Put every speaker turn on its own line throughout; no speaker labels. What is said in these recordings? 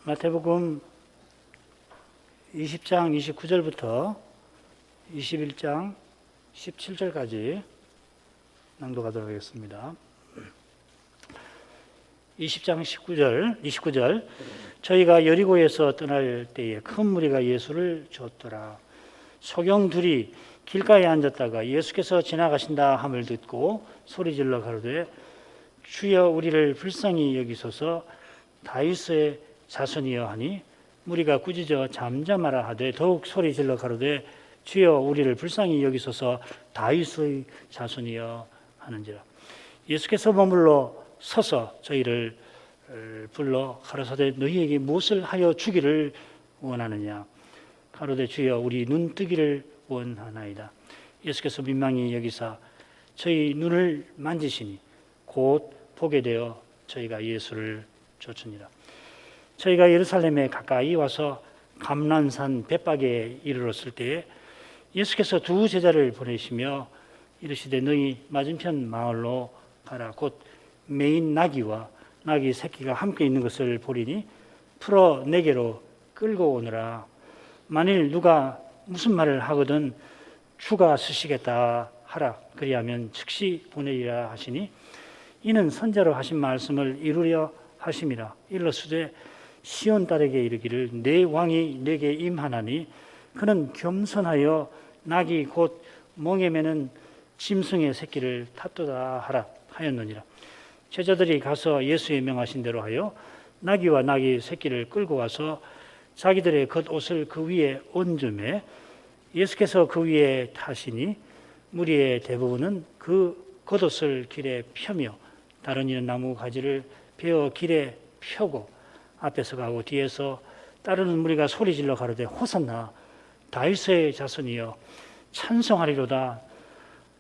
마태복음 20장 29절부터 21장 17절까지 낭독하도록 하겠습니다. 20장 29절 저희가 여리고에서 떠날 때에 큰 무리가 예수를 쫓더라. 소경 둘이 길가에 앉았다가 예수께서 지나가신다 함을 듣고 소리질러 가로되 주여 우리를 불쌍히 여기소서 다윗의 자손이여 하니 무리가 꾸짖어 잠잠하라 하되 더욱 소리질러 가로되 주여 우리를 불쌍히 여기소서 다윗의 자손이여 하는지라. 예수께서 머물러 서서 저희를 불러 가라사대 너희에게 무엇을 하여 주기를 원하느냐. 가로되 주여 우리 눈 뜨기를 원하나이다. 예수께서 민망히 여기사 저희 눈을 만지시니 곧 보게 되어 저희가 예수를 쫓으니라. 저희가 예루살렘에 가까이 와서 감람산 벳박에 이르렀을 때에 예수께서 두 제자를 보내시며 이르시되 너희 맞은편 마을로 가라. 곧 매인 나귀와 나귀 새끼가 함께 있는 것을 보리니 풀어 내게로 끌고 오느라. 만일 누가 무슨 말을 하거든 주가 쓰시겠다 하라. 그리하면 즉시 보내리라 하시니 이는 선자로 하신 말씀을 이루려 하심이라. 일러스되 시온 딸에게 이르기를 내 왕이 내게 임하나니 그는 겸손하여 나귀 곧 멍에 매는 짐승의 새끼를 탔도다 하라 하였느니라. 제자들이 가서 예수의 명하신 대로 하여 나귀와 나귀 새끼를 끌고 와서 자기들의 겉옷을 그 위에 얹음에 예수께서 그 위에 타시니 무리의 대부분은 그 겉옷을 길에 펴며 다른 이는 나무 가지를 베어 길에 펴고 앞에서 가고 뒤에서 따르는 무리가 소리질러 가로되 호산나 다윗의 자손이여 찬송하리로다.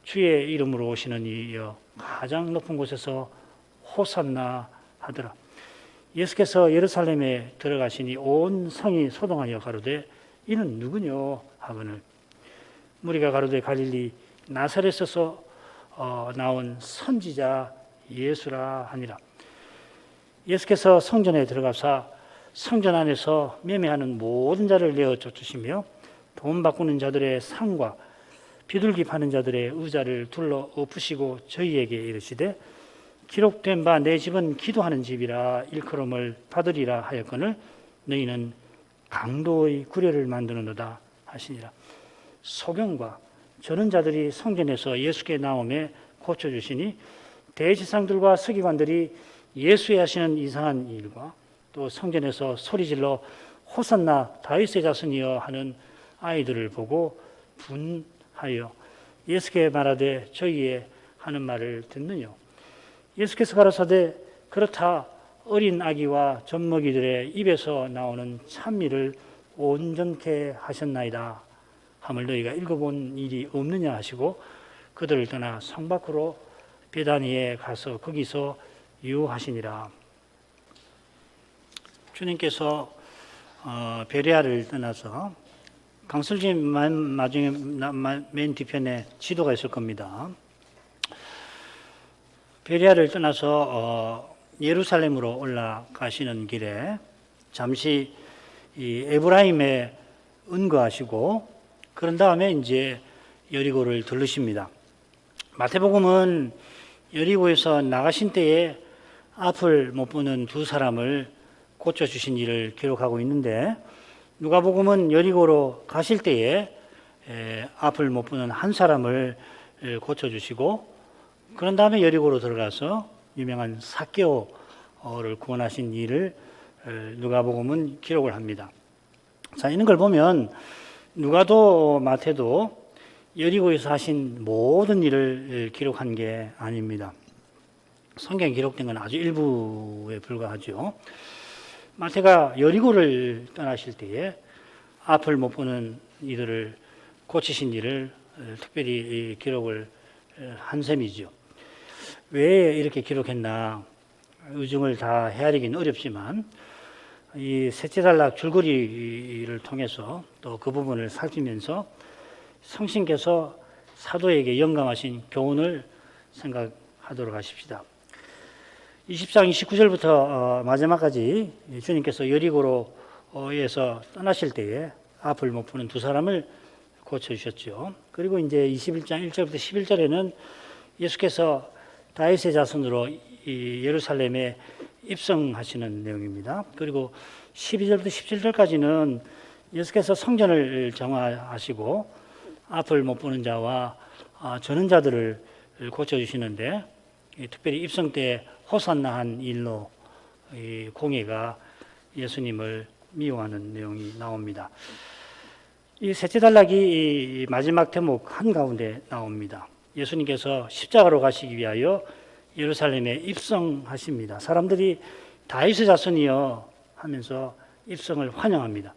주의 이름으로 오시는 이여 가장 높은 곳에서 호산나 하더라. 예수께서 예루살렘에 들어가시니 온 성이 소동하여 가로되 이는 누구뇨 하거늘 무리가 가로되 갈릴리 나사렛에서 나온 선지자 예수라 하니라. 예수께서 성전에 들어가사 성전 안에서 매매하는 모든 자를 내어 쫓으시며 돈 바꾸는 자들의 상과 비둘기 파는 자들의 의자를 둘러 엎으시고 저희에게 이르시되 기록된 바 내 집은 기도하는 집이라 일컬음을 받으리라 하였거늘 너희는 강도의 구례를 만드는도다 하시니라. 소경과 저는 자들이 성전에서 예수께 나오매 고쳐주시니 대제사장들과 서기관들이 예수의 하시는 이상한 일과 또 성전에서 소리질러 호산나 다윗의 자손이여 하는 아이들을 보고 분하여 예수께 말하되 저희의 하는 말을 듣느뇨. 예수께서 가라사대 그렇다 어린 아기와 젖먹이들의 입에서 나오는 찬미를 온전케 하셨나이다 함을 너희가 읽어본 일이 없느냐 하시고 그들을 떠나 성 밖으로 베다니에 가서 거기서 유하시니라. 주님께서 베레아를 떠나서 강설진 나중에 맨 뒤편에 지도가 있을 겁니다. 베레아를 떠나서 예루살렘으로 올라가시는 길에 잠시 이 에브라임에 은거하시고 그런 다음에 이제 여리고를 들르십니다. 마태복음은 여리고에서 나가신 때에 앞을 못 보는 두 사람을 고쳐주신 일을 기록하고 있는데 누가복음은 여리고로 가실 때에 앞을 못 보는 한 사람을 고쳐주시고 그런 다음에 여리고로 들어가서 유명한 삭개오를 구원하신 일을 누가복음은 기록을 합니다. 자, 이런 걸 보면 누가도 마태도 여리고에서 하신 모든 일을 기록한 게 아닙니다. 성경에 기록된 건 아주 일부에 불과하죠. 마태가 여리고를 떠나실 때에 앞을 못 보는 이들을 고치신 일을 특별히 기록을 한 셈이죠. 왜 이렇게 기록했나 의중을 다 헤아리기는 어렵지만 이 셋째 단락 줄거리를 통해서 또 그 부분을 살피면서 성신께서 사도에게 영감하신 교훈을 생각하도록 하십시다. 20장 29절부터 마지막까지 주님께서 여리고로에서 떠나실 때에 앞을 못 보는 두 사람을 고쳐주셨죠. 그리고 이제 21장 1절부터 11절에는 예수께서 다윗의 자손으로 이 예루살렘에 입성하시는 내용입니다. 그리고 12절부터 17절까지는 예수께서 성전을 정화하시고 앞을 못 보는 자와 저는 자들을 고쳐주시는데 특별히 입성 때 호산나한 일로 이 공회가 예수님을 미워하는 내용이 나옵니다. 이 셋째 단락이 마지막 대목 한가운데 나옵니다. 예수님께서 십자가로 가시기 위하여 예루살렘에 입성하십니다. 사람들이 다윗의 자손이여 하면서 입성을 환영합니다.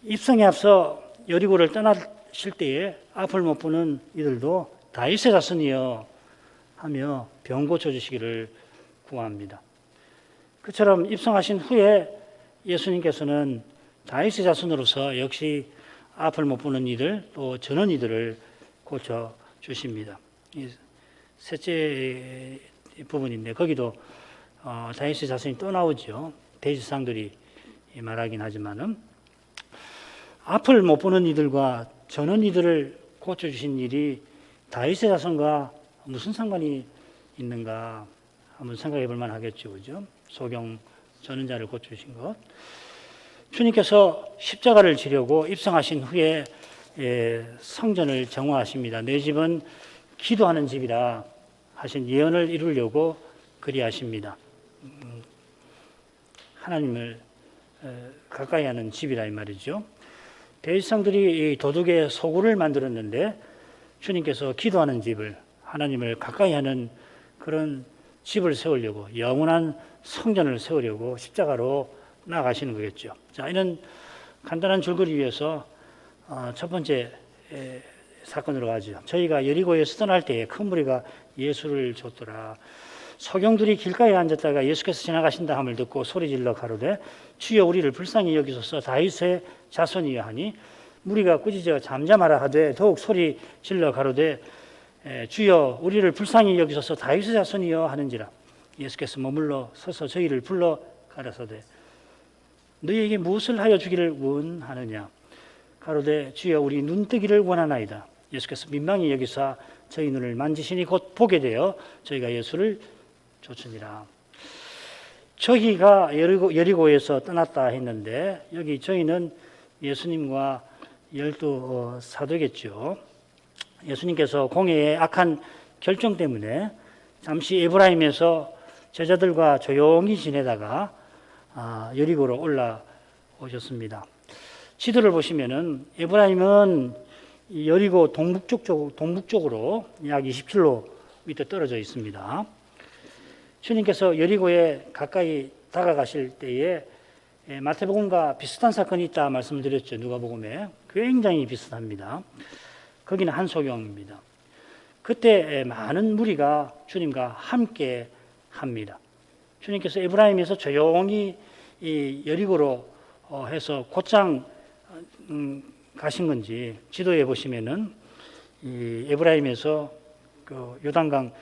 입성에 앞서 여리고를 떠나실 때에 앞을 못 보는 이들도 다윗의 자손이여 하며 병 고쳐주시기를 구합니다. 그처럼 입성하신 후에 예수님께서는 다윗의 자손으로서 역시 앞을 못 보는 이들 또 저는 이들을 고쳐주십니다. 셋째 부분인데 거기도 다윗의 자손이 또 나오죠. 대지상들이 말하긴 하지만은 앞을 못 보는 이들과 저는 이들을 고쳐주신 일이 다윗의 자손과 무슨 상관이 있는가 한번 생각해 볼 만하겠죠. 그죠? 소경 저는 자를 고쳐주신 것. 주님께서 십자가를 지려고 입성하신 후에 성전을 정화하십니다. 내 집은 기도하는 집이라 하신 예언을 이루려고 그리하십니다. 하나님을 가까이 하는 집이라 이 말이죠. 대지상들이 도둑의 소굴을 만들었는데 주님께서 기도하는 집을 하나님을 가까이 하는 그런 집을 세우려고 영원한 성전을 세우려고 십자가로 나아가시는 거겠죠. 자, 이는 간단한 줄거리 위해서 첫 번째 사건으로 가죠. 저희가 여리고에서 떠날 때에 큰 무리가 예수를 좇더라. 소경들이 길가에 앉았다가 예수께서 지나가신다 함을 듣고 소리질러 가로되 주여 우리를 불쌍히 여기소서 다윗의 자손이여 하니 무리가 꾸짖어 잠잠하라 하되 더욱 소리질러 가로되 주여 우리를 불쌍히 여기소서 다윗의 자손이여 하는지라. 예수께서 머물러 서서 저희를 불러 가라사대 너희에게 무엇을 하여 주기를 원하느냐. 가로되 주여 우리 눈뜨기를 원하나이다. 예수께서 민망히 여기사 저희 눈을 만지시니 곧 보게 되어 저희가 예수를 좇으니라. 저희가 여리고에서 떠났다 했는데 여기 저희는 예수님과 12 사도겠죠. 예수님께서 공회의 악한 결정 때문에 잠시 에브라임에서 제자들과 조용히 지내다가 여리고로 올라오셨습니다. 지도를 보시면은 에브라임은 여리고 동북쪽으로 약 20km 밑에 떨어져 있습니다. 주님께서 여리고에 가까이 다가가실 때에 마태복음과 비슷한 사건이 있다 말씀을 드렸죠. 누가복음에 굉장히 비슷합니다. 거기는 한 소경입니다. 그때 많은 무리가 주님과 함께 합니다. 주님께서 에브라임에서 조용히 이 여리고로 해서 곧장 가신 건지 지도에 보시면은 이 에브라임에서 그 요단강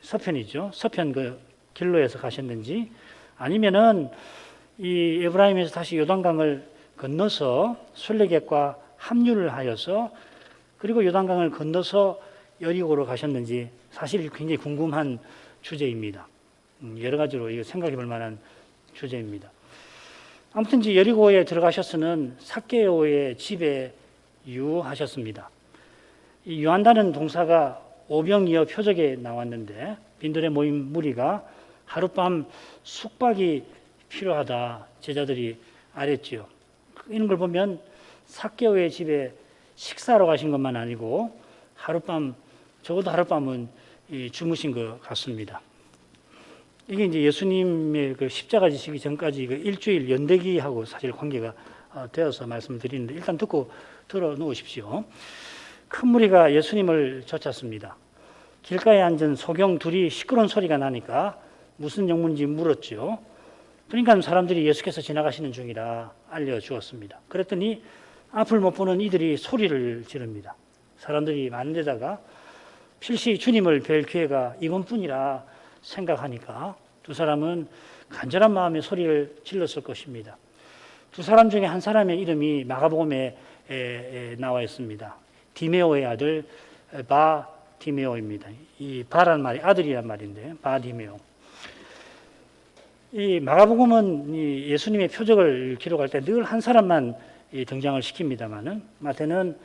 서편이죠. 서편 그 길로에서 가셨는지 아니면은 이 에브라임에서 다시 요단강을 건너서 순례객과 합류를 하여서 그리고 요단강을 건너서 여리고로 가셨는지 사실 굉장히 궁금한 주제입니다. 여러 가지로 이거 생각해 볼 만한 주제입니다. 아무튼 이제 여리고에 들어가셔서는 삭개오의 집에 유하셨습니다. 이 유한다는 동사가 오병이어 표적에 나왔는데 빈들에 모인 무리가 하룻밤 숙박이 필요하다 제자들이 아랬지요. 이런 걸 보면 삭개오의 집에 식사하러 가신 것만 아니고 적어도 하룻밤은 주무신 것 같습니다. 이게 이제 예수님의 그 십자가 지시기 전까지 그 일주일 연대기하고 사실 관계가 되어서 말씀드리는데 일단 듣고 들어 놓으십시오. 큰 무리가 예수님을 쫓았습니다. 길가에 앉은 소경 둘이 시끄러운 소리가 나니까 무슨 영문인지 물었죠. 그러니까 사람들이 예수께서 지나가시는 중이라 알려주었습니다. 그랬더니 앞을 못 보는 이들이 소리를 지릅니다. 사람들이 많은 데다가 필시 주님을 뵐 기회가 이번뿐이라 생각하니까 두 사람은 간절한 마음의 소리를 질렀을 것입니다. 두 사람 중에 한 사람의 이름이 마가복음에 나와 있습니다. 디메오의 아들 바디메오입니다. 이 바란 말이 아들이란 말인데 바디메오. 이 마가복음은 이 예수님의 표적을 기록할 때 늘 한 사람만 등장을 시킵니다만은 마태는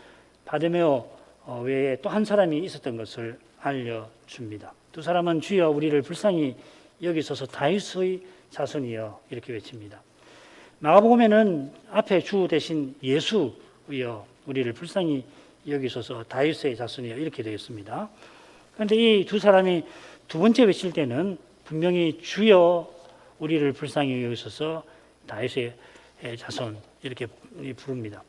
바디메오 외에 또 한 사람이 있었던 것을 알려줍니다. 두 사람은 주여 우리를 불쌍히 여기소서 다윗의 자손이여 이렇게 외칩니다. 마가복음에는 앞에 주 대신 예수여 우리를 불쌍히 여기소서 다윗의 자손이여 이렇게 되어 있습니다. 그런데 이 두 사람이 두 번째 외칠 때는 분명히 주여 우리를 불쌍히 여기소서 다윗의 자손 이렇게 부릅니다.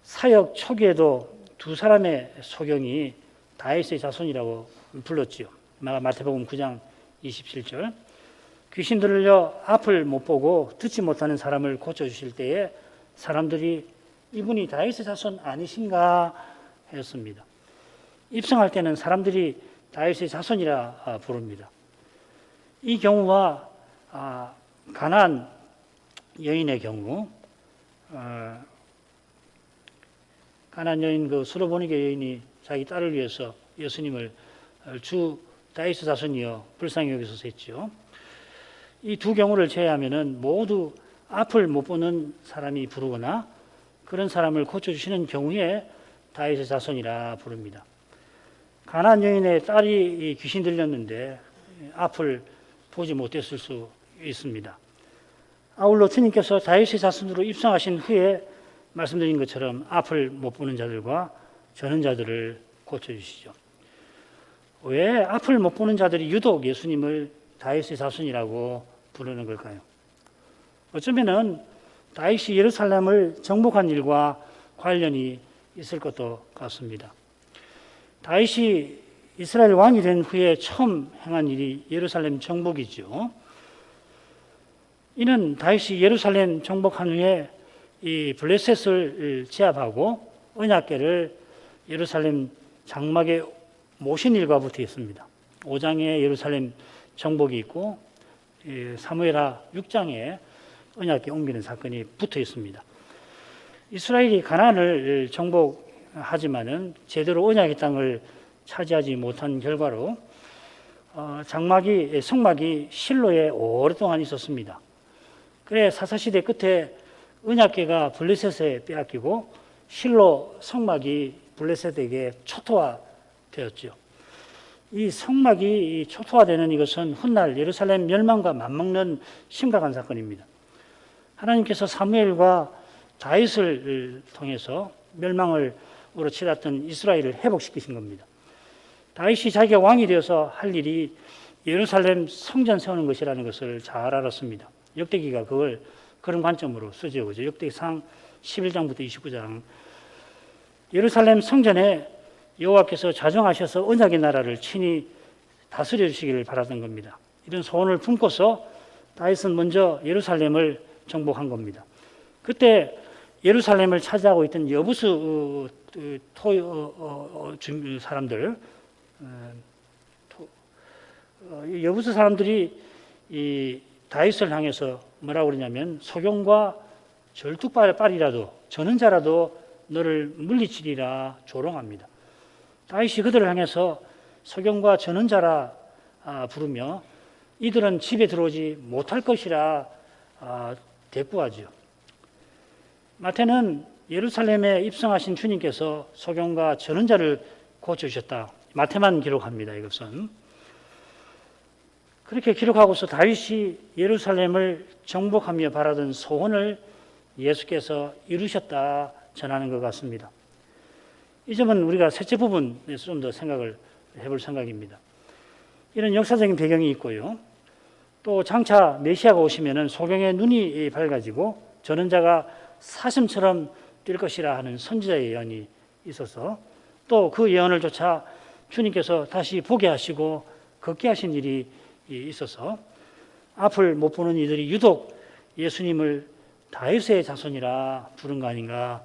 사역 초기에도 두 사람의 소경이 다윗의 자손이라고 불렀지요. 마태복음 9장 27절. 귀신 들려 앞을 못 보고 듣지 못하는 사람을 고쳐주실 때에 사람들이 이분이 다윗의 자손 아니신가 했습니다. 입성할 때는 사람들이 다윗의 자손이라 부릅니다. 이 경우와 가나안 여인의 경우, 가나안 여인 그 수로보니게 여인이 자기 딸을 위해서 예수님을 주 다윗의 자손이여 불쌍히 여기소서 했죠. 이 두 경우를 제외하면은 모두 앞을 못 보는 사람이 부르거나 그런 사람을 고쳐주시는 경우에 다윗의 자손이라 부릅니다. 가나안 여인의 딸이 귀신 들렸는데 앞을 보지 못했을 수 있습니다. 아울러 주님께서 다윗의 자손으로 입성하신 후에 말씀드린 것처럼 앞을 못 보는 자들과 저는 자들을 고쳐주시죠. 왜 앞을 못 보는 자들이 유독 예수님을 다윗의 자손이라고 부르는 걸까요? 어쩌면은 다윗이 예루살렘을 정복한 일과 관련이 있을 것도 같습니다. 다윗이 이스라엘 왕이 된 후에 처음 행한 일이 예루살렘 정복이죠. 이는 다윗이 예루살렘 정복한 후에 이 블레셋을 제압하고 언약궤를 예루살렘 장막에 모신 일과 붙어 있습니다. 5장에 예루살렘 정복이 있고 사무엘하 6장에 언약궤 옮기는 사건이 붙어 있습니다. 이스라엘이 가나안을 정복하지만은 제대로 언약의 땅을 차지하지 못한 결과로 성막이 실로에 오랫동안 있었습니다. 그래 사사시대 끝에 언약궤가 블레셋에 빼앗기고 실로 성막이 블레셋에게 초토화되었죠. 이 성막이 초토화되는 이것은 훗날 예루살렘 멸망과 맞먹는 심각한 사건입니다. 하나님께서 사무엘과 다윗을 통해서 멸망을 우러치렀던 이스라엘을 회복시키신 겁니다. 다윗이 자기가 왕이 되어서 할 일이 예루살렘 성전 세우는 것이라는 것을 잘 알았습니다. 역대기가 그런 관점으로 쓰죠. 그죠? 역대기상 11장부터 29장. 예루살렘 성전에 여호와께서 자정하셔서 언약의 나라를 친히 다스려 주시기를 바라던 겁니다. 이런 소원을 품고서 다윗은 먼저 예루살렘을 정복한 겁니다. 그때 예루살렘을 차지하고 있던 여부수 사람들, 여부수 사람들이 이 다윗을 향해서 뭐라고 그러냐면 소경과 절뚝발이라도 저는 자라도 너를 물리치리라 조롱합니다. 다윗이 그들을 향해서 소경과 저는 자라 부르며 이들은 집에 들어오지 못할 것이라 대꾸하지요. 마태는 예루살렘에 입성하신 주님께서 소경과 저는 자를 고쳐주셨다. 마태만 기록합니다. 이것은. 그렇게 기록하고서 다윗이 예루살렘을 정복하며 바라던 소원을 예수께서 이루셨다 전하는 것 같습니다. 이 점은 우리가 셋째 부분에서 좀 더 생각을 해볼 생각입니다. 이런 역사적인 배경이 있고요. 또 장차 메시아가 오시면은 소경의 눈이 밝아지고 저는 자가 사슴처럼 뛸 것이라 하는 선지자의 예언이 있어서 또 그 예언을 쫓아 주님께서 다시 보게 하시고 걷게 하신 일이 있어서 앞을 못 보는 이들이 유독 예수님을 다윗의 자손이라 부른 거 아닌가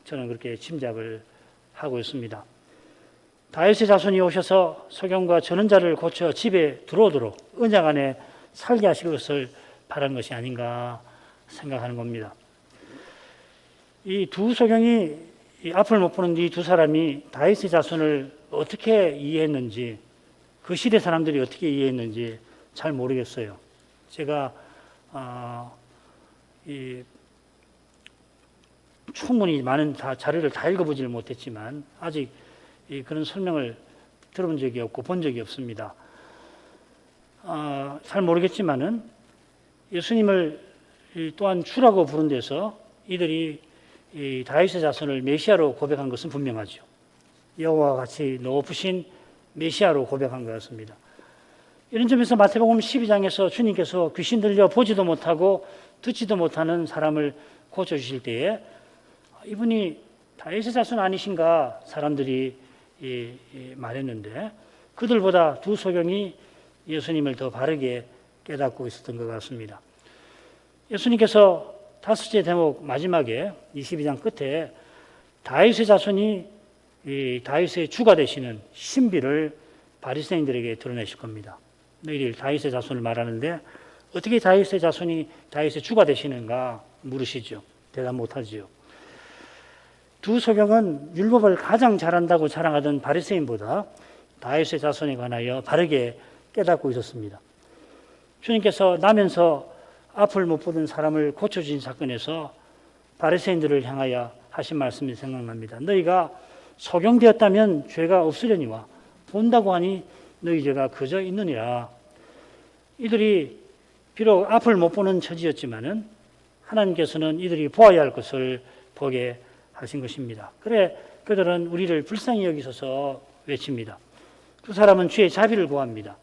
저는 그렇게 짐작을 하고 있습니다. 다윗의 자손이 오셔서 소경과 전원자를 고쳐 집에 들어오도록 언약 안에 살게 하실 것을 바란 것이 아닌가 생각하는 겁니다. 이 두 소경이 앞을 못 보는 이 두 사람이 다윗의 자손을 어떻게 이해했는지, 그 시대 사람들이 어떻게 이해했는지 잘 모르겠어요. 제가 충분히 많은 자료를 다 읽어보지는 못했지만 아직 그런 설명을 들어본 적이 없고 본 적이 없습니다. 잘 모르겠지만은 예수님을 또한 주라고 부른 데서 이들이 다윗의 자손을 메시아로 고백한 것은 분명하죠. 여호와와 같이 높으신 메시아로 고백한 것 같습니다. 이런 점에서 마태복음 12장에서 주님께서 귀신 들려 보지도 못하고 듣지도 못하는 사람을 고쳐주실 때에 이분이 다윗의 자손 아니신가 사람들이 말했는데, 그들보다 두 소경이 예수님을 더 바르게 깨닫고 있었던 것 같습니다. 예수님께서 다섯째 대목 마지막에 22장 끝에 다윗의 자손이 다윗의 주가 되시는 신비를 바리새인들에게 드러내실 겁니다. 너희들 다윗의 자손을 말하는데 어떻게 다윗의 자손이 다윗의 주가 되시는가 물으시죠. 대답 못하지요. 두 소경은 율법을 가장 잘한다고 자랑하던 바리새인보다 다윗의 자손에 관하여 바르게 깨닫고 있었습니다. 주님께서 나면서 앞을 못 보던 사람을 고쳐주신 사건에서 바리새인들을 향하여 하신 말씀이 생각납니다. 너희가 소경되었다면 죄가 없으려니와 본다고 하니 너희 죄가 그저 있느니라. 이들이 비록 앞을 못 보는 처지였지만은 하나님께서는 이들이 보아야 할 것을 보게 하신 것입니다. 그래 그들은 우리를 불쌍히 여기셔서 외칩니다. 두 사람은 주의 자비를 구합니다.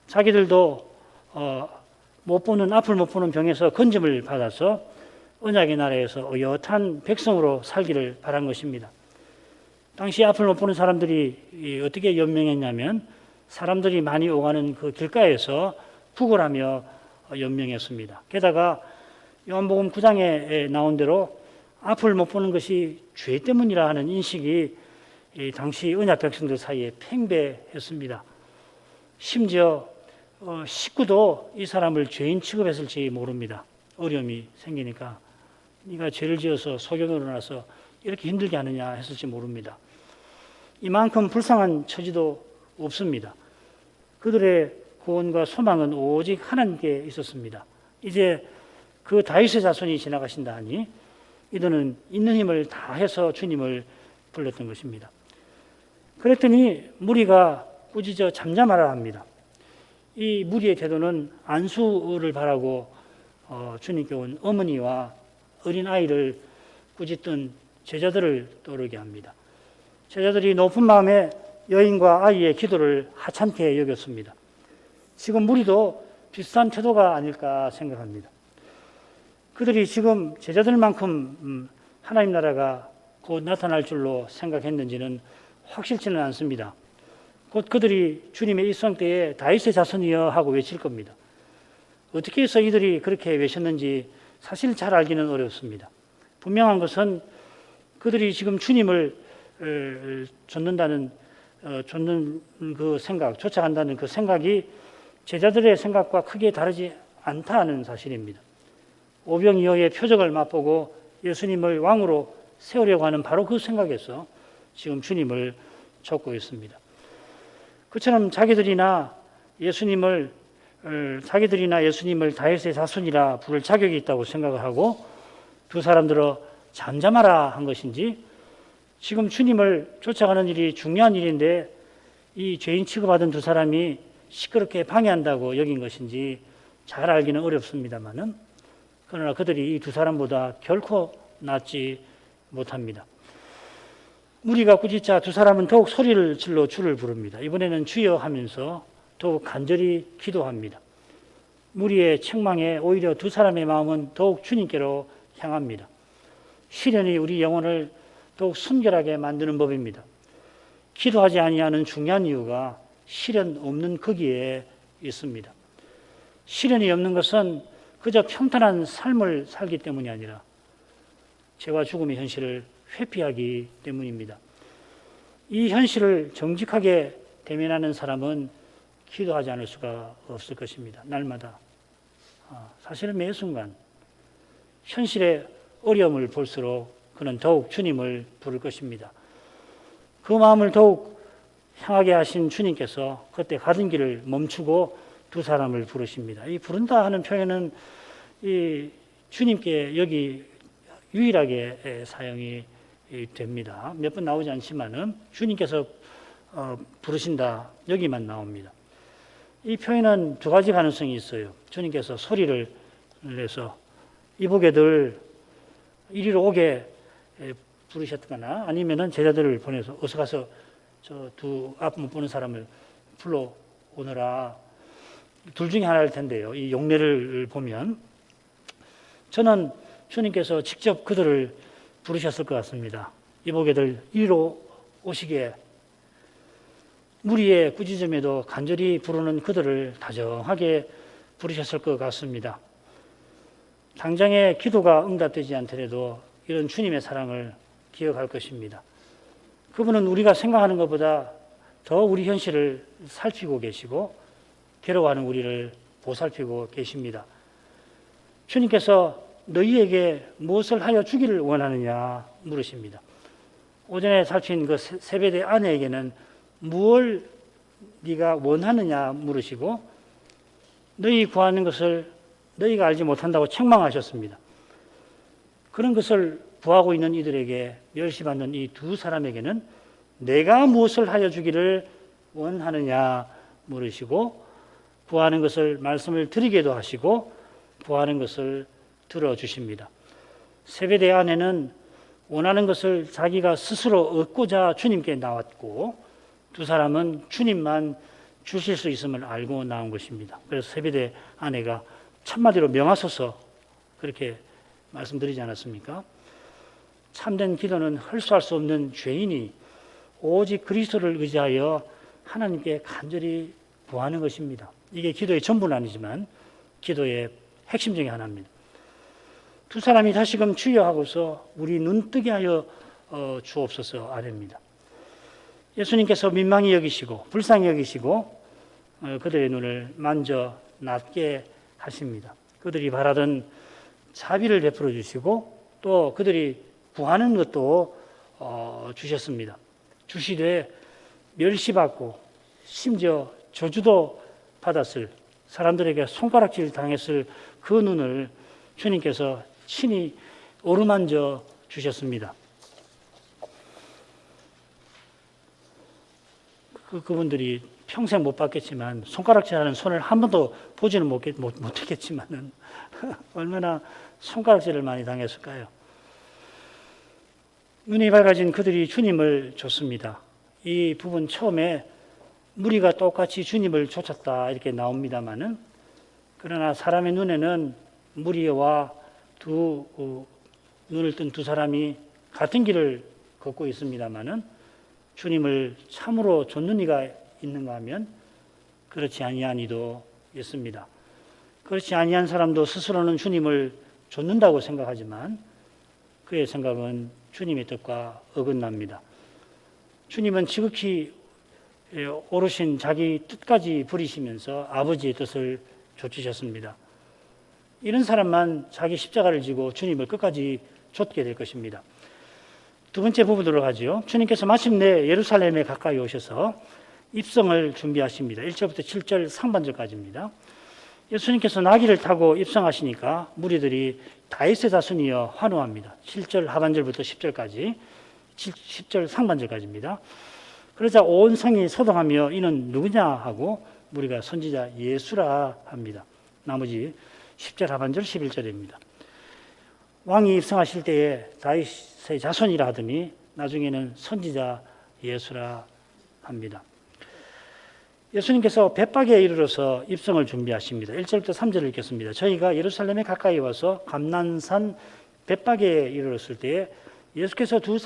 자기들도 앞을 못 보는 병에서 건짐을 받아서 언약의 나라에서 의젓한 백성으로 살기를 바란 것입니다. 당시 앞을 못 보는 사람들이 어떻게 연명했냐면 사람들이 많이 오가는 그 길가에서 구걸하며 연명했습니다. 게다가 요한복음 9장에 나온 대로 앞을 못 보는 것이 죄 때문이라 하는 인식이 당시 언약 백성들 사이에 팽배했습니다. 심지어 식구도 이 사람을 죄인 취급했을지 모릅니다. 어려움이 생기니까 네가 죄를 지어서 소경으로 나서 이렇게 힘들게 하느냐 했을지 모릅니다. 이만큼 불쌍한 처지도 없습니다. 그들의 구원과 소망은 오직 하나님께 있었습니다. 이제 그 다윗의 자손이 지나가신다 하니 이들은 있는 힘을 다해서 주님을 불렀던 것입니다. 그랬더니 무리가 꾸짖어 잠잠하라 합니다. 이 무리의 태도는 안수를 바라고 주님께 온 어머니와 어린아이를 꾸짖던 제자들을 떠오르게 합니다. 제자들이 높은 마음에 여인과 아이의 기도를 하찮게 여겼습니다. 지금 무리도 비슷한 태도가 아닐까 생각합니다. 그들이 지금 제자들만큼 하나님 나라가 곧 나타날 줄로 생각했는지는 확실치는 않습니다. 곧 그들이 주님의 일성 때에 다윗의 자손이여 하고 외칠 겁니다. 어떻게 해서 이들이 그렇게 외쳤는지 사실 잘 알기는 어렵습니다. 분명한 것은 그들이 지금 주님을 쫓는 그 생각, 쫓아간다는 그 생각이 제자들의 생각과 크게 다르지 않다는 사실입니다. 오병이어의 표적을 맛보고 예수님을 왕으로 세우려고 하는 바로 그 생각에서 지금 주님을 쫓고 있습니다. 그처럼 자기들이나 예수님을 다윗의 자손이라 부를 자격이 있다고 생각을 하고 두 사람들은 잠잠하라 한 것인지, 지금 주님을 쫓아가는 일이 중요한 일인데 이 죄인 취급받은 두 사람이 시끄럽게 방해한다고 여긴 것인지 잘 알기는 어렵습니다만은, 그러나 그들이 이 두 사람보다 결코 낫지 못합니다. 무리가 꾸짖자 두 사람은 더욱 소리를 질러 주를 부릅니다. 이번에는 주여 하면서 더욱 간절히 기도합니다. 무리의 책망에 오히려 두 사람의 마음은 더욱 주님께로 향합니다. 시련이 우리 영혼을 더욱 순결하게 만드는 법입니다. 기도하지 아니하는 중요한 이유가 시련 없는 거기에 있습니다. 시련이 없는 것은 그저 평탄한 삶을 살기 때문이 아니라 죄와 죽음의 현실을 회피하기 때문입니다. 이 현실을 정직하게 대면하는 사람은 기도하지 않을 수가 없을 것입니다. 날마다. 사실은 매 순간 현실의 어려움을 볼수록 그는 더욱 주님을 부를 것입니다. 그 마음을 더욱 향하게 하신 주님께서 그때 가던 길을 멈추고 두 사람을 부르십니다. 이 부른다 하는 표현은 이 주님께 여기 유일하게 사용이 됩니다. 몇 번 나오지 않지만은 주님께서 부르신다 여기만 나옵니다. 이 표현은 두 가지 가능성이 있어요. 주님께서 소리를 내서 이보게들 이리로 오게 부르셨거나 아니면은 제자들을 보내서 어서 가서 저 두 앞 못 보는 사람을 불러 오너라. 둘 중에 하나일 텐데요. 이 용례를 보면 저는 주님께서 직접 그들을 부르셨을 것 같습니다. 이보게들 이리로 오시게. 무리의 꾸짖음에도 간절히 부르는 그들을 다정하게 부르셨을 것 같습니다. 당장의 기도가 응답되지 않더라도 이런 주님의 사랑을 기억할 것입니다. 그분은 우리가 생각하는 것보다 더 우리 현실을 살피고 계시고 괴로워하는 우리를 보살피고 계십니다. 주님께서 너희에게 무엇을 하여 주기를 원하느냐 물으십니다. 오전에 살핀 그 세베대 아내에게는 무엇을 네가 원하느냐 물으시고 너희 구하는 것을 너희가 알지 못한다고 책망하셨습니다. 그런 것을 구하고 있는 이들에게 멸시받는 이 두 사람에게는 내가 무엇을 하여 주기를 원하느냐 물으시고 구하는 것을 말씀을 드리게도 하시고 구하는 것을 들어주십니다. 세베대 아내는 원하는 것을 자기가 스스로 얻고자 주님께 나왔고 두 사람은 주님만 주실 수 있음을 알고 나온 것입니다. 그래서 세베대 아내가 첫마디로 명하소서 그렇게 말씀드리지 않았습니까? 참된 기도는 헐수할 수 없는 죄인이 오직 그리스도를 의지하여 하나님께 간절히 구하는 것입니다. 이게 기도의 전부는 아니지만 기도의 핵심 중에 하나입니다. 두 사람이 다시금 주여 하고서 우리 눈뜨게 하여 주옵소서 아뢰입니다. 예수님께서 민망히 여기시고 불쌍히 여기시고 그들의 눈을 만져 낫게 하십니다. 그들이 바라던 자비를 베풀어 주시고 또 그들이 구하는 것도 주셨습니다. 주시되 멸시받고 심지어 저주도 받았을 사람들에게 손가락질 당했을 그 눈을 주님께서 친히 어루만져 주셨습니다. 그분들이 평생 못 봤겠지만 손가락질하는 손을 한 번도 보지는 못했겠지만은 얼마나 손가락질을 많이 당했을까요? 눈이 밝아진 그들이 주님을 쫓습니다. 이 부분 처음에 무리가 똑같이 주님을 쫓았다 이렇게 나옵니다마는 그러나 사람의 눈에는 무리와 눈을 뜬 두 사람이 같은 길을 걷고 있습니다마는 주님을 참으로 쫓는 이가 있는가 하면 그렇지 아니한 이도 있습니다. 그렇지 아니한 사람도 스스로는 주님을 쫓는다고 생각하지만 그의 생각은 주님의 뜻과 어긋납니다. 주님은 지극히 오르신 자기 뜻까지 부리시면서 아버지의 뜻을 좇으셨습니다. 이런 사람만 자기 십자가를 지고 주님을 끝까지 좇게 될 것입니다. 두 번째 부분으로 가죠. 주님께서 마침내 예루살렘에 가까이 오셔서 입성을 준비하십니다. 1절부터 7절 상반절까지입니다. 예수님께서 나귀를 타고 입성하시니까 무리들이 다윗의 자손이여 환호합니다. 7절 하반절부터 10절까지 10절 상반절까지입니다. 그러자 온 성이 소동하며 이는 누구냐 하고 무리가 선지자 예수라 합니다. 나머지 10절 하반절 11절입니다. 왕이 입성하실 때에 다윗의 자손이라 하더니 나중에는 선지자 예수라 합니다. 예수님께서 벳박에 이르러서 입성을 준비하십니다. 1절부터 3절을 읽겠습니다. 저희가 예루살렘에 가까이 와서 감난산 벳박에 이르렀을 때에 예수께서 두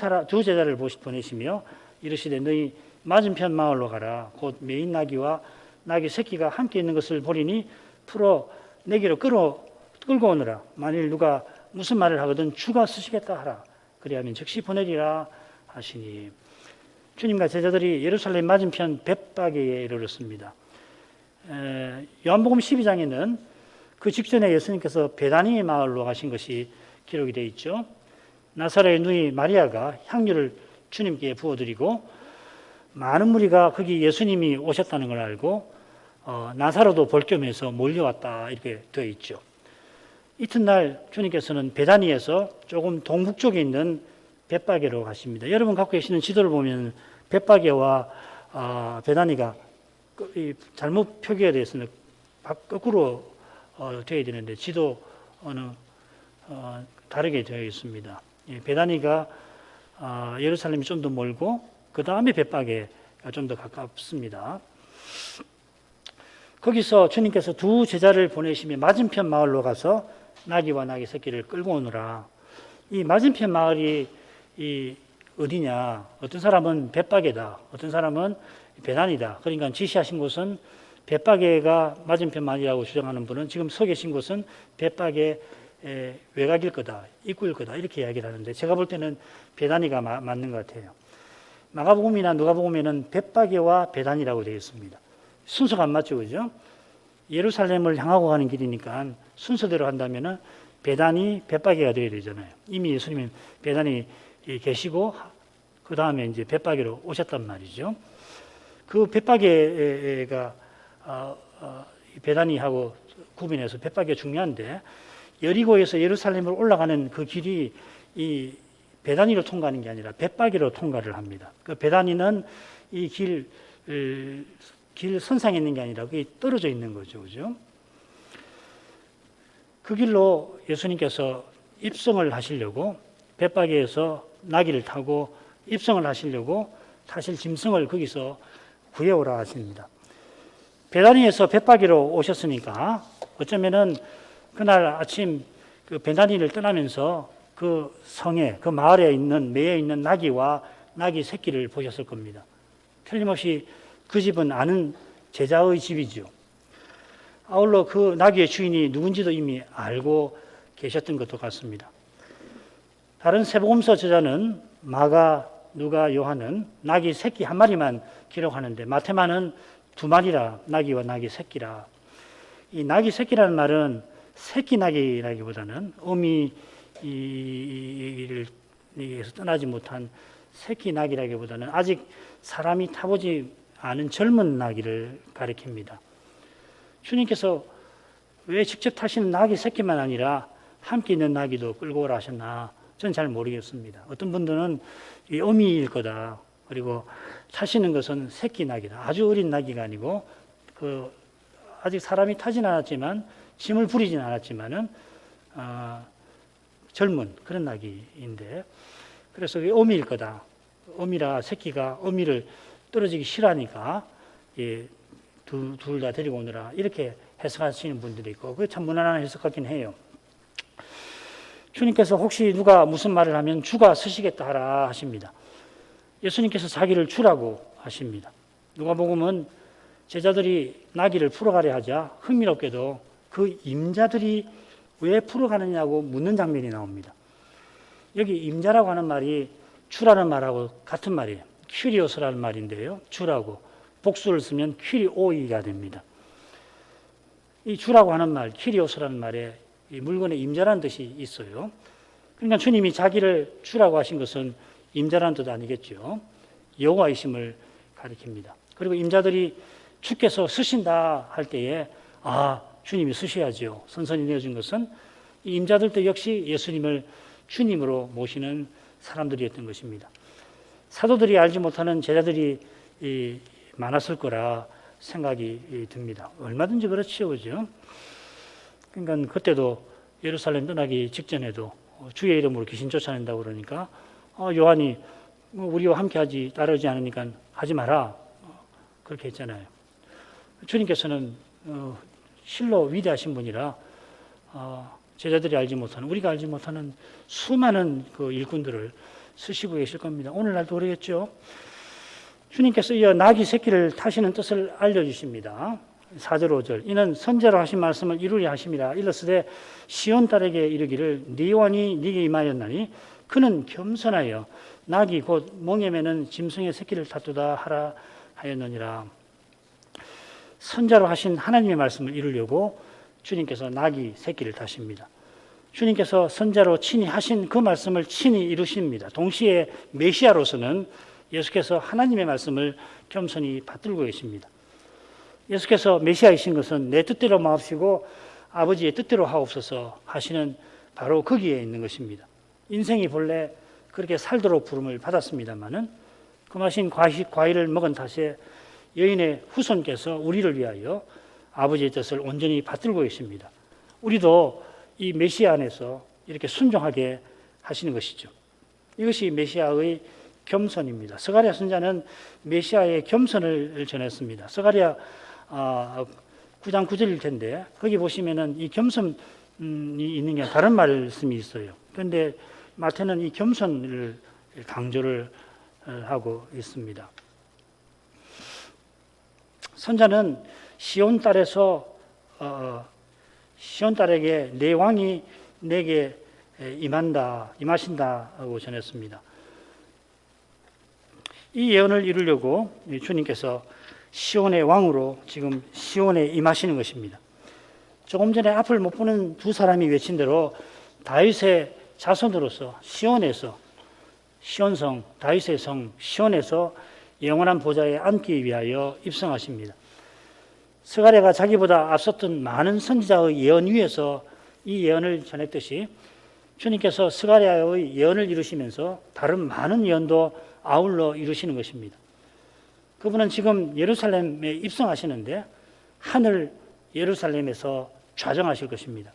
제자를 보내시며 이르시되 너희 맞은편 마을로 가라. 곧 메인 나귀와 나귀 새끼가 함께 있는 것을 보리니 풀어 내게로 끌고 오너라. 만일 누가 무슨 말을 하거든 주가 쓰시겠다 하라. 그리하면 즉시 보내리라 하시니 주님과 제자들이 예루살렘 맞은편 벳바게에 이르렀습니다. 요한복음 12장에는 그 직전에 예수님께서 베다니 마을로 가신 것이 기록이 되어 있죠. 나사렛의 누이 마리아가 향유를 주님께 부어드리고 많은 무리가 거기 예수님이 오셨다는 걸 알고 나사로도 볼 겸해서 몰려왔다 이렇게 되어 있죠. 이튿날 주님께서는 베다니에서 조금 동북쪽에 있는 벳바게로 가십니다. 여러분 갖고 계시는 지도를 보면 벳바게와 베다니가 잘못 표기가 되어 있으면 거꾸로 되어야 되는데 지도는 다르게 되어 있습니다. 베다니가 예루살렘이 좀 더 멀고 그 다음에 벳바게가 좀 더 가깝습니다. 거기서 주님께서 두 제자를 보내시며 맞은편 마을로 가서 나귀와 나귀 새끼를 끌고 오느라. 이 맞은편 마을이 어디냐? 어떤 사람은 벳바게다, 어떤 사람은 베다니다. 그러니까 지시하신 곳은 벳바게가 맞은편 마을이라고 주장하는 분은 지금 서 계신 곳은 벳바게 외곽일 거다, 입구일 거다 이렇게 이야기를 하는데 제가 볼 때는 베다니가 맞는 것 같아요. 마가복음이나 누가복음에는 벳바게와 베다니라고 되어 있습니다. 순서가 안 맞죠, 그죠? 예루살렘을 향하고 가는 길이니까 순서대로 한다면은 베다니, 벳바게가 되어야 되잖아요. 이미 예수님이 베다니 계시고 그 다음에 이제 벳바게로 오셨단 말이죠. 그 벳바게가 베다니하고 구분해서 벳바게가 중요한데 여리고에서 예루살렘으로 올라가는 그 길이 이 베다니로 통과하는 게 아니라 벳바게로 통과를 합니다. 그 베다니는 이 길 선상에 있는 게 아니라 그게 떨어져 있는 거죠, 그죠? 그 길로 예수님께서 입성을 하시려고 벳바게에서 나귀를 타고 입성을 하시려고 타실 짐승을 거기서 구해오라 하십니다. 베다니에서 벳바게로 오셨으니까 어쩌면은 그날 아침 그 베다니를 떠나면서 그 성에 그 마을에 있는 매여 있는 나귀와 나귀 새끼를 보셨을 겁니다. 틀림없이 그 집은 아는 제자의 집이죠. 아울러 그 나귀의 주인이 누군지도 이미 알고 계셨던 것도 같습니다. 다른 세복음서 저자는 마가, 누가, 요한은 나귀 새끼 한 마리만 기록하는데 마태만은 두 마리라, 나귀와 나귀 새끼라. 이 나귀 새끼라는 말은 새끼 나귀라기보다는 어미를 떠나지 못한 새끼 나귀라기보다는 아직 사람이 타보지 않은 젊은 나귀를 가리킵니다. 주님께서 왜 직접 타시는 나귀 새끼만 아니라 함께 있는 나귀도 끌고 오라 하셨나? 저는 잘 모르겠습니다. 어떤 분들은 이 어미일 거다. 그리고 타시는 것은 새끼 나귀다. 아주 어린 나귀가 아니고 아직 사람이 타진 않았지만 짐을 부리진 않았지만은 젊은 그런 나귀인데 그래서 어미일 거다. 어미라 새끼가 어미를 떨어지기 싫어하니까 둘 다 데리고 오느라 이렇게 해석하시는 분들이 있고 그게 참 무난한 해석 같긴 해요. 주님께서 혹시 누가 무슨 말을 하면 주가 서시겠다 하라 하십니다. 예수님께서 자기를 주라고 하십니다. 누가복음은 제자들이 나귀를 풀어가려 하자 흥미롭게도 그 임자들이 왜 풀어가느냐고 묻는 장면이 나옵니다. 여기 임자라고 하는 말이 주라는 말하고 같은 말이에요. 큐리오스라는 말인데요. 주라고 복수를 쓰면 큐리오이가 됩니다. 이 주라고 하는 말, 큐리오스라는 말에 이 물건의 임자라는 뜻이 있어요. 그러니까 주님이 자기를 주라고 하신 것은 임자라는 뜻 아니겠죠. 여호와이심을 가리킵니다. 그리고 임자들이 주께서 쓰신다 할 때에 주님이 쓰셔야죠. 선선히 내어준 것은 이 임자들도 역시 예수님을 주님으로 모시는 사람들이었던 것입니다. 사도들이 알지 못하는 제자들이 많았을 거라 생각이 듭니다. 얼마든지 그렇지요, 그죠? 그러니까 그때도 예루살렘 떠나기 직전에도 주의 이름으로 귀신 쫓아낸다고 그러니까 요한이 우리와 함께하지 따르지 않으니까 하지 마라 그렇게 했잖아요. 주님께서는 실로 위대하신 분이라 제자들이 알지 못하는 우리가 알지 못하는 수많은 그 일꾼들을 쓰시고 계실 겁니다. 오늘날도 그러겠죠. 주님께서 이어 나귀 새끼를 타시는 뜻을 알려주십니다. 4절 5절 이는 선제로 하신 말씀을 이루려 하심이라 일러스되 시온 딸에게 이르기를 네 왕이 네게 임하였나니 그는 겸손하여 낙이 곧 몽에매는 짐승의 새끼를 다투다 하라 하였느니라. 선자로 하신 하나님의 말씀을 이루려고 주님께서 낙이 새끼를 다십니다. 주님께서 선자로 친히 하신 그 말씀을 친히 이루십니다. 동시에 메시아로서는 예수께서 하나님의 말씀을 겸손히 받들고 계십니다. 예수께서 메시아이신 것은 내 뜻대로 마옵시고 아버지의 뜻대로 하옵소서 하시는 바로 거기에 있는 것입니다. 인생이 본래 그렇게 살도록 부름을 받았습니다마는 금하신 과일을 먹은 탓에 여인의 후손께서 우리를 위하여 아버지의 뜻을 온전히 받들고 계십니다. 우리도 이 메시아 안에서 이렇게 순종하게 하시는 것이죠. 이것이 메시아의 겸손입니다. 스가랴 선자는 메시아의 겸손을 전했습니다. 스가랴 9장 9절일 텐데 거기 보시면은 이 겸손이 있는 게 다른 말씀이 있어요. 그런데 마태는 이 겸손을 강조를 하고 있습니다. 선자는 시온 딸에서 시온 딸에게 내 왕이 내게 임하신다고 전했습니다. 이 예언을 이루려고 주님께서 시온의 왕으로 지금 시온에 임하시는 것입니다. 조금 전에 앞을 못 보는 두 사람이 외친 대로 다윗의 자손으로서 시온에서 시온성 다윗의 성 시온에서 영원한 보좌에 앉기 위하여 입성하십니다. 스가랴가 자기보다 앞섰던 많은 선지자의 예언 위에서 이 예언을 전했듯이 주님께서 스가랴의 예언을 이루시면서 다른 많은 예언도 아울러 이루시는 것입니다. 그분은 지금 예루살렘에 입성하시는데 하늘 예루살렘에서 좌정하실 것입니다.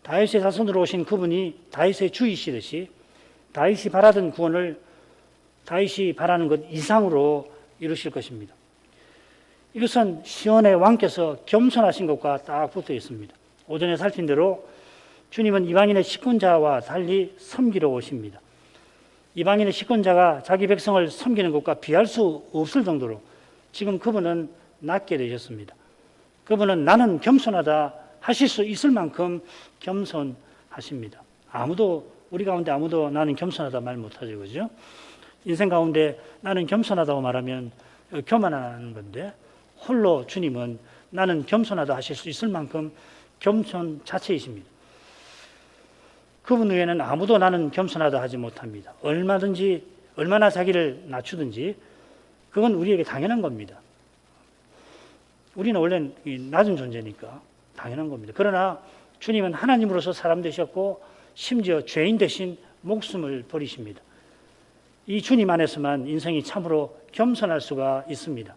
다윗의 자손으로 오신 그분이 다윗의 주이시듯이 다윗이 바라던 구원을 다윗이 바라는 것 이상으로 이루실 것입니다. 이것은 시온의 왕께서 겸손하신 것과 딱 붙어 있습니다. 오전에 살핀 대로 주님은 이방인의 식군자와 달리 섬기러 오십니다. 이방인의 식군자가 자기 백성을 섬기는 것과 비할 수 없을 정도로 지금 그분은 낮게 되셨습니다. 그분은 나는 겸손하다 하실 수 있을 만큼 겸손하십니다. 우리 가운데 아무도 나는 겸손하다 말 못하죠, 그죠? 인생 가운데 나는 겸손하다고 말하면 교만하는 건데 홀로 주님은 나는 겸손하다 하실 수 있을 만큼 겸손 자체이십니다. 그분 외에는 아무도 나는 겸손하다 하지 못합니다. 얼마나 자기를 낮추든지 그건 우리에게 당연한 겁니다. 우리는 원래 낮은 존재니까 당연한 겁니다. 그러나 주님은 하나님으로서 사람 되셨고 심지어 죄인 대신 목숨을 버리십니다. 이 주님 안에서만 인생이 참으로 겸손할 수가 있습니다.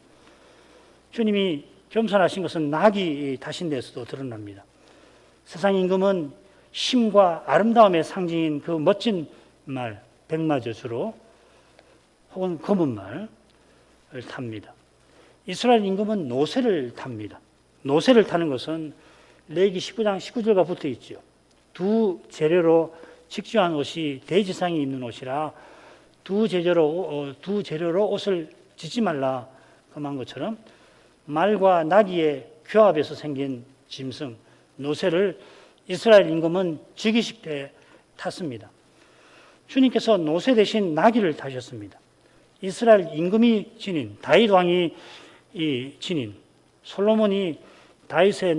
주님이 겸손하신 것은 낙이 타신 데서도 드러납니다. 세상 임금은 쉼과 아름다움의 상징인 그 멋진 말, 백마저주로 혹은 검은 말을 탑니다. 이스라엘 임금은 노새를 탑니다. 노새를 타는 것은 레위기 19장 19절과 붙어 있죠. 두 재료로 직주한 옷이 대지상이 입는 옷이라 두 재료로 옷을 짓지 말라 그만 것처럼 말과 나귀의 교합에서 생긴 짐승 노새를 이스라엘 임금은 즉위식 때 탔습니다. 주님께서 노새 대신 나귀를 타셨습니다. 이스라엘 임금이 지닌 다윗 왕이 지닌 솔로몬이 다윗의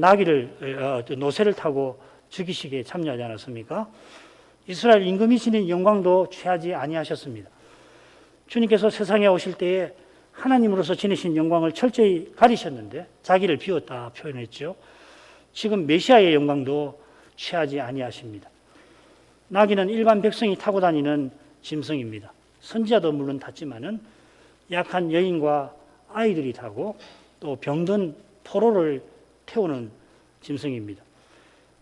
노새를 타고 즉위식에 참여하지 않았습니까? 이스라엘 임금이 지닌 영광도 취하지 아니하셨습니다. 주님께서 세상에 오실 때에 하나님으로서 지니신 영광을 철저히 가리셨는데 자기를 비웠다 표현했죠. 지금 메시아의 영광도 취하지 아니하십니다. 나귀는 일반 백성이 타고 다니는 짐승입니다. 선지자도 물론 탔지만은 약한 여인과 아이들이 타고 또 병든 포로를 태우는 짐승입니다.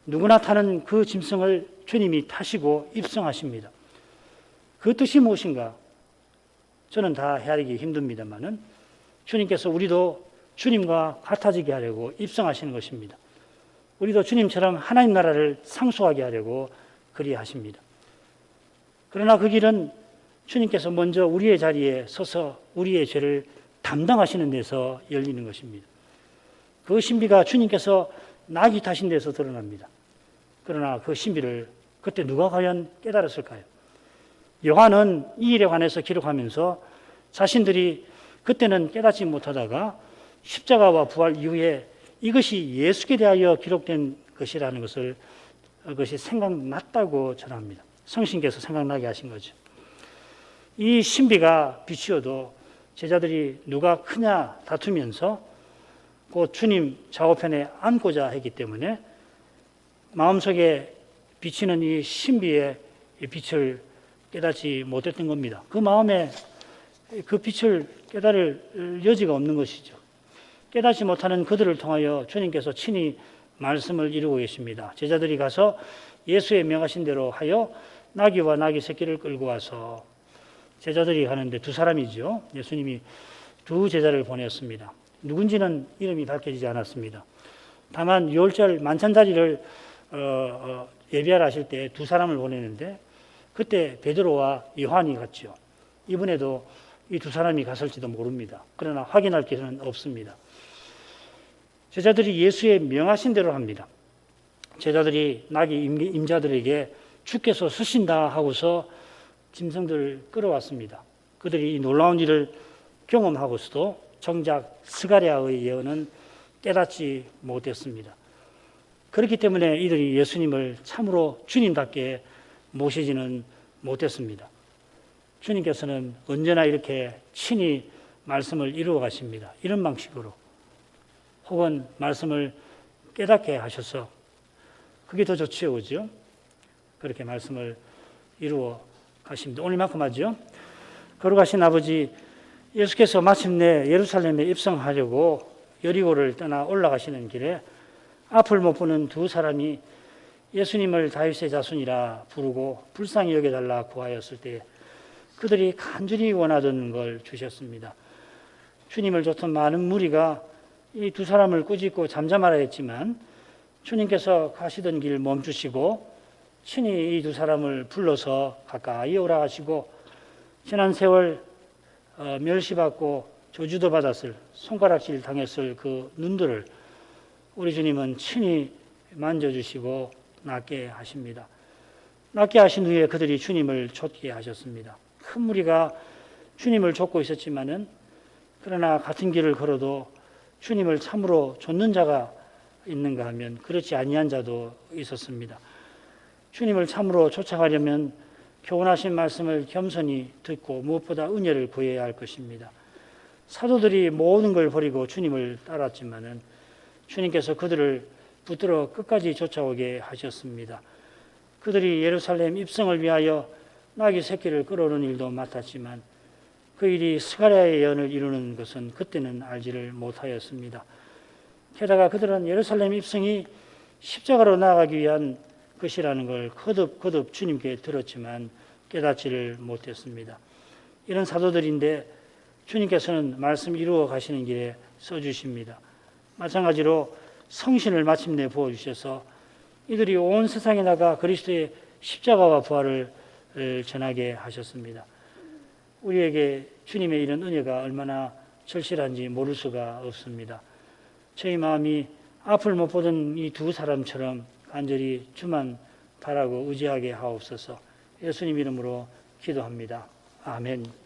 누구나 타는 그 짐승을 주님이 타시고 입성하십니다. 그 뜻이 무엇인가? 저는 다 헤아리기 힘듭니다만은 주님께서 우리도 주님과 같아지게 하려고 입성하시는 것입니다. 우리도 주님처럼 하나님 나라를 상속하게 하려고 그리하십니다. 그러나 그 길은 주님께서 먼저 우리의 자리에 서서 우리의 죄를 담당하시는 데서 열리는 것입니다. 그 신비가 주님께서 나귀 타신 데서 드러납니다. 그러나 그 신비를 그때 누가 과연 깨달았을까요? 요한은 이 일에 관해서 기록하면서 자신들이 그때는 깨닫지 못하다가 십자가와 부활 이후에 이것이 예수께 대하여 기록된 것이라는 것을 그것이 생각났다고 전합니다. 성신께서 생각나게 하신 거죠. 이 신비가 비추어도 제자들이 누가 크냐 다투면서 곧 주님 좌우편에 앉고자 했기 때문에 마음속에 비치는 이 신비의 빛을 깨닫지 못했던 겁니다. 그 마음에 그 빛을 깨달을 여지가 없는 것이죠. 깨닫지 못하는 그들을 통하여 주님께서 친히 말씀을 이루고 계십니다. 제자들이 가서 예수의 명하신 대로 하여 나귀와 나귀 새끼를 끌고 와서 제자들이 가는데 두 사람이죠. 예수님이 두 제자를 보냈습니다. 누군지는 이름이 밝혀지지 않았습니다. 다만 유월절 만찬자리를 예비하러 하실 때 두 사람을 보내는데 그때 베드로와 요한이 갔죠. 이번에도 이 두 사람이 갔을지도 모릅니다. 그러나 확인할 길은 없습니다. 제자들이 예수의 명하신 대로 합니다. 제자들이 나귀 임자들에게 주께서 쓰신다 하고서 짐승들을 끌어왔습니다. 그들이 이 놀라운 일을 경험하고서도 정작 스가랴의 예언은 깨닫지 못했습니다. 그렇기 때문에 이들이 예수님을 참으로 주님답게 모시지는 못했습니다. 주님께서는 언제나 이렇게 친히 말씀을 이루어 가십니다. 이런 방식으로 혹은 말씀을 깨닫게 하셔서 그게 더 좋지요, 그죠? 그렇게 말씀을 이루어 가십니다. 오늘만큼 하죠. 걸어가신 아버지 예수께서 마침내 예루살렘에 입성하려고 여리고를 떠나 올라가시는 길에 앞을 못 보는 두 사람이 예수님을 다윗의 자손이라 부르고 불쌍히 여겨달라 구하였을 때 그들이 간절히 원하던 걸 주셨습니다. 주님을 쫓던 많은 무리가 이 두 사람을 꾸짖고 잠잠하라 했지만 주님께서 가시던 길 멈추시고 친히 이 두 사람을 불러서 가까이 오라 하시고 지난 세월 멸시받고 저주도 받았을 손가락질 당했을 그 눈들을 우리 주님은 친히 만져주시고 낫게 하십니다. 낫게 하신 후에 그들이 주님을 좇게 하셨습니다. 큰 무리가 주님을 좇고 있었지만은 그러나 같은 길을 걸어도 주님을 참으로 좇는 자가 있는가 하면 그렇지 아니한 자도 있었습니다. 주님을 참으로 쫓아가려면 교훈하신 말씀을 겸손히 듣고 무엇보다 은혜를 구해야 할 것입니다. 사도들이 모든 걸 버리고 주님을 따랐지만은 주님께서 그들을 붙들어 끝까지 쫓아오게 하셨습니다. 그들이 예루살렘 입성을 위하여 나귀 새끼를 끌어오는 일도 맡았지만 그 일이 스가랴의 예언을 이루는 것은 그때는 알지를 못하였습니다. 게다가 그들은 예루살렘 입성이 십자가로 나아가기 위한 것이라는 걸 거듭 주님께 들었지만 깨닫지를 못했습니다. 이런 사도들인데 주님께서는 말씀 이루어 가시는 길에 써주십니다. 마찬가지로 성신을 마침내 부어주셔서 이들이 온 세상에 나가 그리스도의 십자가와 부활을 전하게 하셨습니다. 우리에게 주님의 이런 은혜가 얼마나 절실한지 모를 수가 없습니다. 저희 마음이 앞을 못 보던 이 두 사람처럼 간절히 주만 바라고 의지하게 하옵소서. 예수님 이름으로 기도합니다. 아멘.